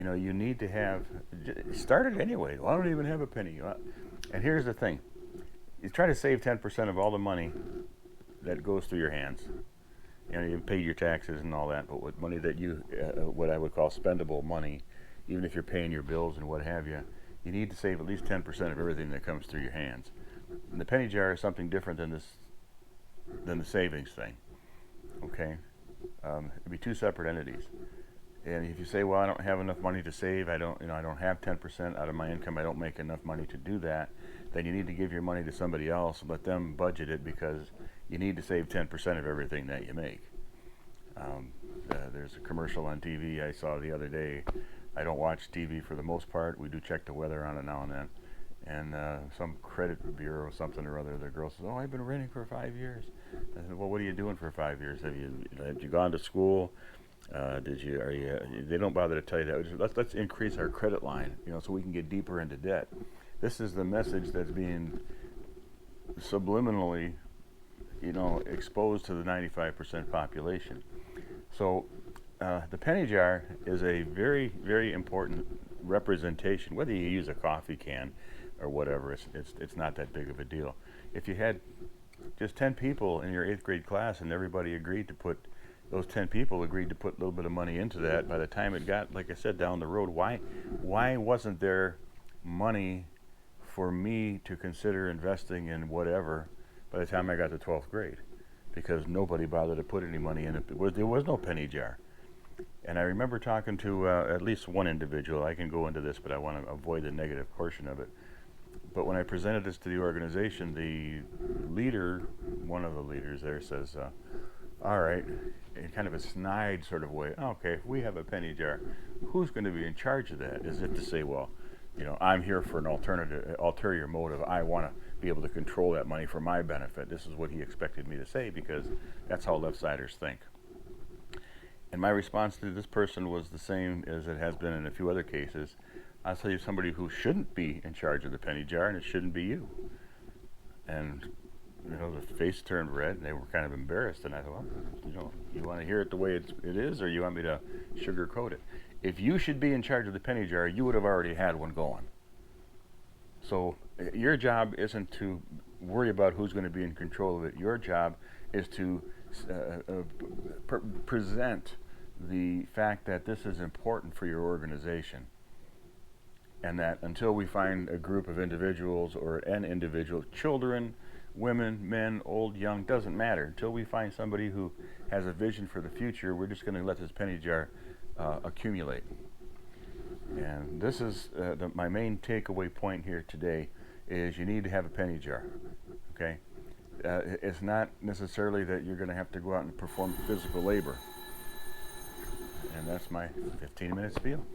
You need to have, start it anyway. Well, I don't even have a penny. And here's the thing: you try to save 10% of all the money that goes through your hands. You pay your taxes and all that, but with money that what I would call spendable money, even if you're paying your bills and what have you, you need to save at least 10% of everything that comes through your hands. And the penny jar is something different than the savings thing. Okay, it'd be two separate entities. And if you say, well, I don't have enough money to save, I don't have 10% out of my income, I don't make enough money to do that, then you need to give your money to somebody else and let them budget it, because you need to save 10% of everything that you make. There's a commercial on TV I saw the other day. I don't watch TV for the most part. We do check the weather on it now and then. And some credit bureau, something or other, the girl says, "Oh, I've been renting for 5 years." I said, "Well, what are you doing for 5 years? Have you gone to school? Did you? Are you?" They don't bother to tell you that. Let's increase our credit line, so we can get deeper into debt. This is the message that's being subliminally, exposed to the 95% population. So the penny jar is a very, very important representation. Whether you use a coffee can or whatever, it's not that big of a deal. If you had just 10 people in your 8th grade class and everybody agreed to put, those 10 people agreed to put a little bit of money into that, by the time it got, like I said, down the road, why wasn't there money for me to consider investing in whatever by the time I got to 12th grade? Because nobody bothered to put any money in it. There was no penny jar. And I remember talking to at least one individual. I can go into this, but I want to avoid the negative portion of it. But when I presented this to the organization, the leader, one of the leaders there, says, all right, in kind of a snide sort of way, okay, if we have a penny jar, who's going to be in charge of that? As if to say, well, I'm here for an ulterior motive. I want to be able to control that money for my benefit. This is what he expected me to say, because that's how left-siders think. And my response to this person was the same as it has been in a few other cases. I'll tell you somebody who shouldn't be in charge of the penny jar, and it shouldn't be you. And the face turned red, and they were kind of embarrassed. And I thought, well, you want to hear it the way it is, or you want me to sugarcoat it? If you should be in charge of the penny jar, you would have already had one going. So your job isn't to worry about who's going to be in control of it. Your job is to present the fact that this is important for your organization, and that until we find a group of individuals, or an individual, children, women, men, old, young, doesn't matter, until we find somebody who has a vision for the future, we're just going to let this penny jar accumulate. And this is my main takeaway point here today, is you need to have a penny jar. Okay, it's not necessarily that you're going to have to go out and perform physical labor. And that's my 15-minute spiel.